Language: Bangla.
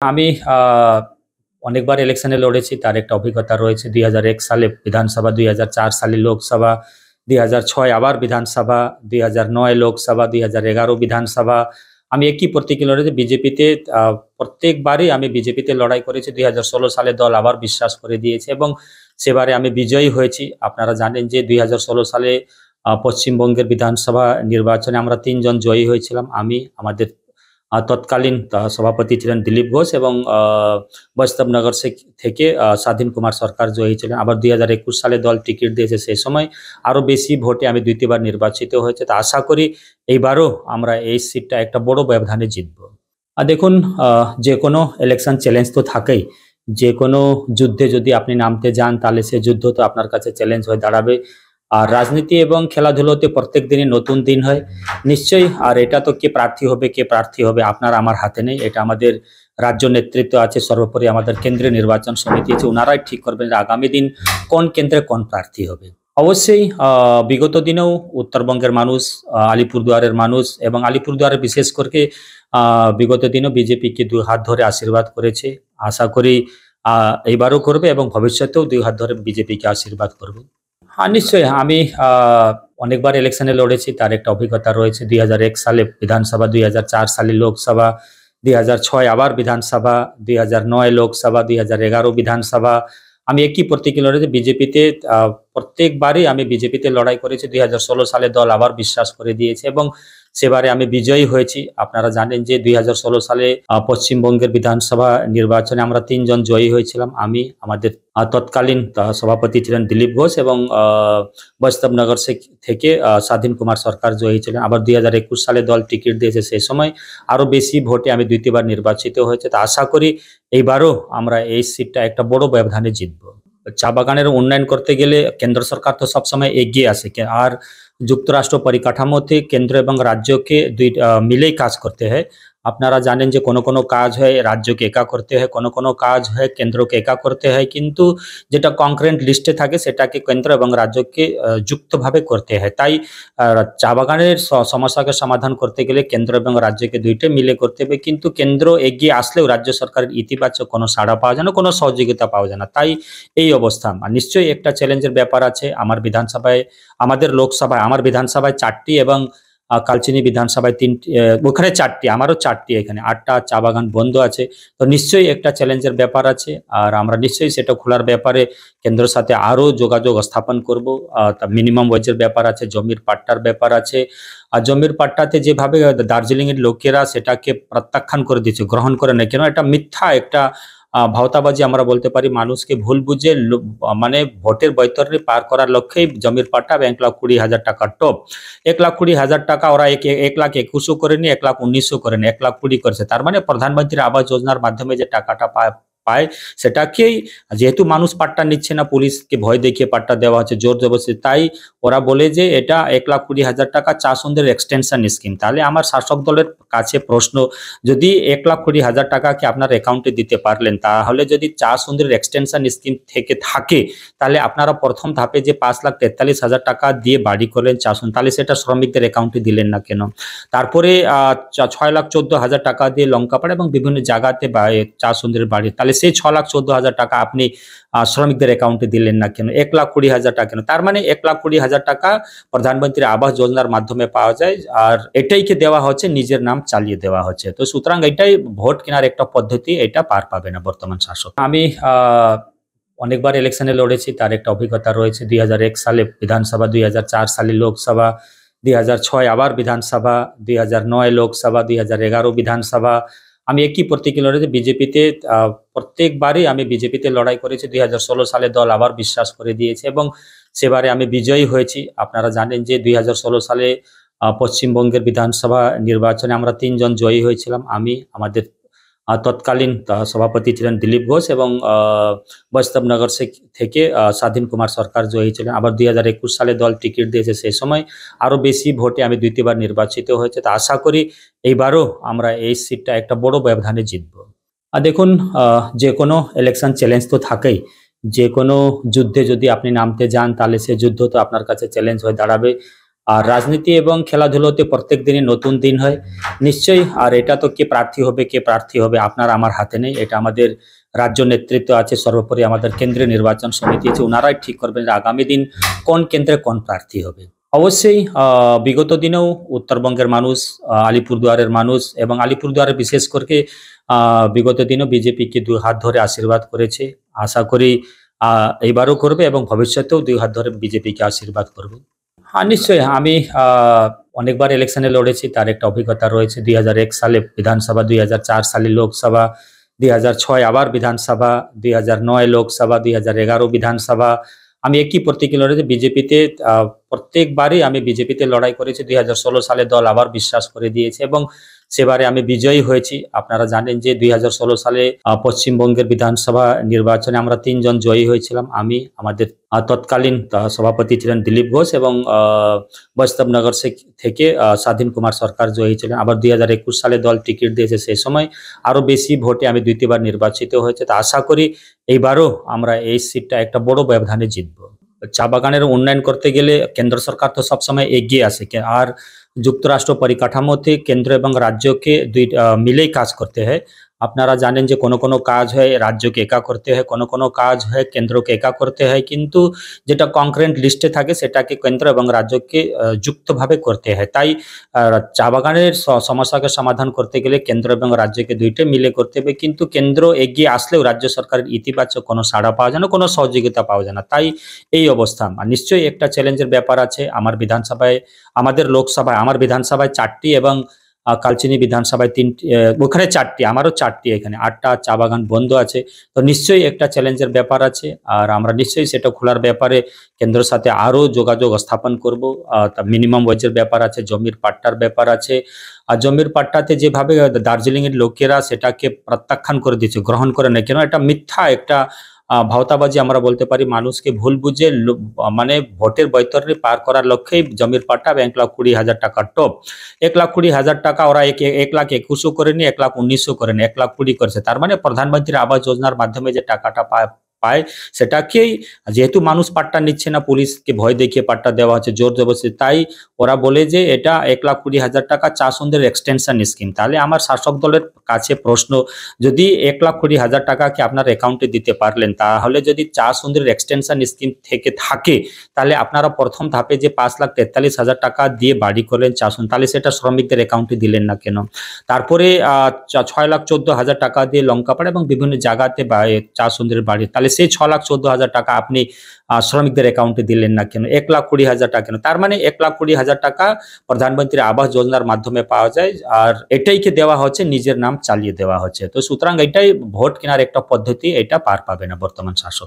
আমি অনেকবার ইলেকশনে লড়েছি, তার একটা অভিজ্ঞতা রয়েছে। 2001 সালে বিধানসভা, 2004 সালে লোকসভা, 2006 আবার বিধানসভা, 2009 লোকসভা, 2011 বিধানসভা। আমি একই প্রতীকে লড়েছি বিজেপিতে। প্রত্যেকবারই আমি বিজেপিতে লড়াই করেছি। 2016 সালে দল আবার বিশ্বাস করে দিয়েছে এবং সেবারে আমি বিজয়ী হয়েছি। আপনারা জানেন যে 2016 সালে পশ্চিমবঙ্গের বিধানসভা নির্বাচনে আমরা 3 জন জয়ী হয়েছিলাম। আমি, আমাদের তৎকালীন সভাপতি ছিলেন দিলীপ ঘোষ এবং বৈষ্ণবনগর থেকে স্বাধীন কুমার সরকার জয়ী ছিলেন। আবার 2021 সালে দল টিকিট দিয়েছে, সেই সময় আরো বেশি ভোটে আমি দ্বিতীয়বার নির্বাচিত হয়েছে। তো আশা করি এইবারও আমরা এই সিটটা একটা বড় ব্যবধানে জিতব। আর দেখুন, যে কোনো ইলেকশন চ্যালেঞ্জ তো থাকেই। যে কোনো যুদ্ধে যদি আপনি নামতে যান তাহলে সে যুদ্ধ তো আপনার কাছে চ্যালেঞ্জ হয়ে দাঁড়াবে। আর রাজনীতি এবং খেলাধুলোতে প্রত্যেক দিনই নতুন দিন হয় নিশ্চয়ই। আর এটা তো কে প্রার্থী হবে আপনার আমার হাতে নেই। এটা আমাদের রাজ্য নেতৃত্ব আছে, সর্বোপরি আমাদের কেন্দ্রীয় নির্বাচন সমিতি আছে, ওনারাই ঠিক করবেন যে আগামী দিন কোন কেন্দ্রে কোন প্রার্থী হবে। অবশ্যই বিগত দিনেও উত্তরবঙ্গের মানুষ, আলিপুরদুয়ারের মানুষ এবং আলিপুরদুয়ারে বিশেষ করে বিগত দিনেও বিজেপিকে দুই হাত ধরে আশীর্বাদ করেছে। আশা করি এইবারও করবে এবং ভবিষ্যতেও দুই হাত ধরে বিজেপিকে আশীর্বাদ করবে। হ্যাঁ, নিশ্চয়ই। আমি অনেকবার ইলেকশনে লড়েছি, তার একটা অভিজ্ঞতা রয়েছে। 2001 সালে বিধানসভা, 2004 সালে লোকসভা, 2006 আবার বিধানসভা, 2009 লোকসভা, 2011 বিধানসভা। আমি একই প্রতীকে লড়েছি বিজেপিতে। প্রত্যেকবারই আমি বিজেপিতে লড়াই করেছি। 2016 সালে দল আবার বিশ্বাস করে দিয়েছে এবং সেবারে আমি বিজয়ী হয়েছি। আপনারা জানেন যে 2016 সালে পশ্চিমবঙ্গের বিধানসভা নির্বাচনে আমরা 3 জন জয়ী হয়েছিলাম। আমি, আমাদের তৎকালীন সভাপতি ছিলেন দিলীপ ঘোষ এবং বৈষ্ণবনগর থেকে স্বাধীন কুমার সরকার জয়ী ছিলেন। আবার 2021 সালে দল টিকিট দিয়েছে, সেই সময় আরো বেশি ভোটে আমি দ্বিতীয়বার নির্বাচিত হয়েছে। তো আশা করি এইবারও আমরা এই সিটটা একটা বড় ব্যবধানে জিতব। চা বাগানের উন্নয়ন করতে গেলে কেন্দ্র সরকার তো সবসময় এগিয়ে আসে, আর যুক্তরাষ্ট্র পরিকাঠামোতে কেন্দ্র এবং রাজ্যকে মিলেই কাজ করতে হয়। আপনারা জানেন যে কোনো কোনো কাজ হয় রাজ্যকে একা করতে হয়, কোনো কোনো কাজ হয় কেন্দ্রকে একা করতে হয়, কিন্তু যেটা কনক্রিট লিস্টে থাকে সেটাকে কেন্দ্র এবং রাজ্যকে যুক্তভাবে করতে হয়। তাই চা বাগানের সমস্যাকে সমাধান করতে গেলে কেন্দ্র এবং রাজ্যকে দুইটা মিলে করতে হবে, কিন্তু কেন্দ্র এগিয়ে আসলেও রাজ্য সরকারের ইতিবাচক কোনো সাড়া পাওয়া যায় না, কোনো সহযোগিতা পাওয়া যায় না। তাই এই অবস্থা। আর নিশ্চয়ই একটা চ্যালেঞ্জের ব্যাপার আছে। আমার বিধানসভায়, আমাদের লোকসভায়, আমার বিধানসভায় 4টি এবং কালচিনি বিধানসভায় 3টি, ওখানে 4টি, আমারও 4টি, এখানে 8টা চা বাগান বন্ধ আছে। তো নিশ্চয়ই একটা চ্যালেঞ্জের ব্যাপার আছে, আর আমরা নিশ্চয়ই সেটা খোলার ব্যাপারে কেন্দ্রের সাথে আরো যোগাযোগ স্থাপন করব। মিনিমাম ওয়েজের ব্যাপার আছে, জমির পাট্টার ব্যাপার আছে। আর জমির পাট্টাতে যেভাবে দার্জিলিং এর লোকেরা সেটাকে প্রত্যাখ্যান করে দিয়েছে, গ্রহণ করে নেয়, কেন এটা মিথ্যা একটা ভাওতাবাজি আমরা বলতে পারি। মানুষকে ভুল বুঝে মানে ভোটের বৈতরণী পার করার লক্ষ্যেই জমির পাট্টা 1,20,000 টাকা টপ। 1,20,000 টাকা ওরা 1,21,000 করেনি, 1,19,000 করেনি, 1,20,000 করেছে। তার মানে প্রধানমন্ত্রী আবাস যোজনার মাধ্যমে যে টাকাটা পায় সেটাকেই, যেহেতু মানুষ পাট্টা নিচ্ছে না, পুলিশকে ভয় দেখিয়ে পাট্টা দেওয়া হচ্ছে জোর জবরদস্তি, তাই ওরা বলে যে এটা 1,20,000 টাকা চা সুন্দরের এক্সটেনশন স্কিম। তাহলে আমার শাসক দলের কাছে প্রশ্ন, যদি 1,20,000 টাকাকে আপনার অ্যাকাউন্টে দিতে পারলেন, তাহলে যদি চা সুন্দরের এক্সটেনশন স্কিম থেকে থাকে, তাহলে আপনারা প্রথম ধাপে যে 5,43,000 টাকা দিয়ে বাড়ি করলেন চা সুন্দর, তাহলে সেটা শ্রমিকদের অ্যাকাউন্টে দিলেন না কেন? তারপরে 6,14,000 টাকা দিয়ে লঙ্কাপাড়া এবং বিভিন্ন জায়গাতে চা সুন্দরের বাড়ি, তাহলে সেই 6,14,000 টাকা আপনি শ্রমিকদের অ্যাকাউন্টে দিলেন না কেন? 1,20,000 টাকা কেন? তার মানে 1,20,000 টাকা প্রধানমন্ত্রী আবাস যোজনার মাধ্যমে পাওয়া যায়, আর এটাইকে দেওয়া হচ্ছে, নিজের নাম চালিয়ে দেওয়া হচ্ছে। তো সুতরাং এটাই ভোট কেনার একটা পদ্ধতি, এটা পার পাবে না বর্তমান শাসক। আমি অনেকবার ইলেকশনে লড়েছি, তার একটা অভিজ্ঞতা রয়েছে। 2001 সালে বিধানসভা, 2004 সালে লোকসভা, 2006 আবার বিধানসভা, 2009 লোকসভা, 2011 বিধানসভা। আমি একই প্রতীকে লড়েছি বিজেপিতে। প্রত্যেকবারই আমি বিজেপিতে লড়াই করেছি। 2016 সালে দল আবার বিশ্বাস করে দিয়েছে এবং সেবারে আমি বিজয়ী হয়েছি। আপনারা জানেন যে 2016 সালে পশ্চিমবঙ্গের বিধানসভা নির্বাচনে আমরা 3 জন জয়ী হয়েছিলাম। আমি, আমাদের তৎকালীন সভাপতি ছিলেন দিলীপ ঘোষ এবং বৈষ্ণবনগর থেকে স্বাধীন কুমার সরকার জয়ী ছিলেন। আবার 2021 সালে দল টিকিট দিয়েছে, সেই সময় আরো বেশি ভোটে আমি দ্বিতীয়বার নির্বাচিত হয়েছে। তো আশা করি এইবারও আমরা এই সিটটা একটা বড় ব্যবধানে জিতব। আর দেখুন, যে কোনো ইলেকশন চ্যালেঞ্জ তো থাকেই। যে কোনো যুদ্ধে যদি আপনি নামতে যান তাহলে সে যুদ্ধ তো আপনার কাছে চ্যালেঞ্জ হয়ে দাঁড়াবে। আর রাজনীতি এবং খেলাধুলোতে প্রত্যেক দিনই নতুন দিন হয় নিশ্চয়ই। আর এটা তো কে প্রার্থী হবে আপনার আমার হাতে নেই, এটা আমাদের রাজ্য নেতৃত্ব আছে, সর্বোপরি আমাদের কেন্দ্রীয় নির্বাচন সমিতি আছে, ওনারাই ঠিক করবেন যে আগামী দিন কোন কেন্দ্রে কোন প্রার্থী হবে। অবশ্যই বিগত দিনেও উত্তরবঙ্গের মানুষ, আলিপুরদুয়ারের মানুষ এবং আলিপুরদুয়ারে বিশেষ করে বিগত দিনেও বিজেপিকে দুই হাত ধরে আশীর্বাদ করেছে। আশা করি এইবারও করবে এবং ভবিষ্যতেও দুই হাত ধরে বিজেপিকে আশীর্বাদ করবে। হ্যাঁ, নিশ্চয়ই। আমি অনেকবার ইলেকশনে লড়েছি, তার একটা অভিজ্ঞতা রয়েছে। 2001 সালে বিধানসভা, 2004 সালে লোকসভা, 2006 আবার বিধানসভা, 2009 লোকসভা, 2011 বিধানসভা। আমি একই প্রতীকে লড়েছি বিজেপিতে। প্রত্যেকবারই আমি বিজেপিতে লড়াই করেছি। 2016 সালে দল আবার বিশ্বাস করে দিয়েছে এবং সেবারে আমি বিজয়ী হয়েছি। আপনারা জানেন যে 2016 সালে পশ্চিমবঙ্গের বিধানসভা নির্বাচনে আমরা 3 জন জয়ী হয়েছিলাম। আমি, আমাদের তৎকালীন সভাপতি ছিলেন দিলীপ ঘোষ এবং বৈষ্ণবনগর থেকে স্বাধীন কুমার সরকার জয়ী ছিলেন। আবার 2021 সালে দল টিকিট দিয়েছে, সেই সময় আরো বেশি ভোটে আমি দ্বিতীয়বার নির্বাচিত হয়েছে। তো আশা করি এইবারও আমরা এই সিটটা একটা বড় ব্যবধানে জিতবো। চা বাগানের উন্নয়ন করতে গেলে কেন্দ্র সরকার তো সবসময় এগিয়ে আসে, আর যুক্তরাষ্ট্র পরিকাঠামোতে কেন্দ্র এবং রাজ্যকে মিলেই কাজ করতে হয়। আপনারা জানেন যে কোনো কোনো কাজ হয় রাজ্যকে একা করতে হয়, কোনো কোনো কাজ হয় কেন্দ্রকে একা করতে হয়, কিন্তু যেটা কংক্রিট লিস্টে থাকে সেটাকে কেন্দ্র এবং রাজ্যকে যুক্তভাবে করতে হয়। তাই চা বাগানের সমস্যাকে সমাধান করতে গেলে কেন্দ্র এবং রাজ্যকে দুইটা মিলে করতে হবে, কিন্তু কেন্দ্র এগিয়ে আসলেও রাজ্য সরকারের ইতিবাচক কোনো সাড়া পাওয়া যায় না, কোনো সহযোগিতা পাওয়া যায় না। তাই এই অবস্থা। আর নিশ্চয়ই একটা চ্যালেঞ্জের ব্যাপার আছে। আমার বিধানসভায়, আমাদের লোকসভায়, আমার বিধানসভায় 4টি এবং কালচিনি বিধানসভায় 3টি, ওখানে 4টি, আমারও 4টি, এখানে 8টা চা বাগান বন্ধ আছে। তো নিশ্চয়ই একটা চ্যালেঞ্জের ব্যাপার আছে, আর আমরা নিশ্চয়ই সেটা খোলার ব্যাপারে কেন্দ্রের সাথে আরো যোগাযোগ স্থাপন করব। মিনিমাম ওয়েজের ব্যাপার আছে, জমির পাট্টার ব্যাপার আছে। আর জমির পাট্টাতে যেভাবে দার্জিলিং এর লোকেরা সেটাকে প্রত্যাখ্যান করে দিচ্ছে, গ্রহণ করে না কেন, এটা মিথ্যা একটা ভাওতাবাজি আমরা বলতে পারি। মানুষকে ভুল বুঝে মানে ভোটের বৈতরণী পার করার লক্ষ্যেই জমির পাট্টা 1,20,000 টাকা টপ। 1,20,000 টাকা ওরা 1,21,000 করেনি, 1,19,000 করেনি, 1,20,000 করেছে। তার মানে প্রধানমন্ত্রী আবাস যোজনার মাধ্যমে যে টাকাটা পায় সেটাকেই, যেহেতু মানুষ পাট্টা নিচ্ছে না, পুলিশকে ভয় দেখিয়ে পাট্টা দেওয়া হচ্ছে জোর জবরদস্তি, তাই ওরা বলে যে এটা 1,20,000 টাকা চা সুন্দর এক্সটেনশন স্কিম। তাহলে আমার শাসক দলের কাছে প্রশ্ন, যদি 1,20,000 টাকাকে আপনার অ্যাকাউন্টে দিতে পারলেন, তাহলে যদি চা সুন্দরের এক্সটেনশন স্কিম থেকে থাকে, তাহলে আপনারা প্রথম ধাপে যে 5,43,000 টাকা দিয়ে বাড়ি করলেন চা সুন্দর, তাহলে সেটা শ্রমিকদের অ্যাকাউন্টে দিলেন না কেন? তারপরে 6,14,000 টাকা দিয়ে লঙ্কাপাড়া এবং বিভিন্ন জায়গাতে চা সুন্দরের বাড়ি, তাহলে সেই 6,14,000 টাকা আপনি শ্রমিকদের অ্যাকাউন্টে দিলেন না কেন? 1,20,000 টাকা কেন? তার মানে 1,20,000 টাকা প্রধানমন্ত্রী আবাস যোজনার মাধ্যমে পাওয়া যায়, আর এটাইকে দেওয়া হচ্ছে, নিজের নাম চালিয়ে দেওয়া হচ্ছে। তো সুতরাং এটাই ভোট কেনার একটা পদ্ধতি, এটা পার পাবে না বর্তমান শাসক।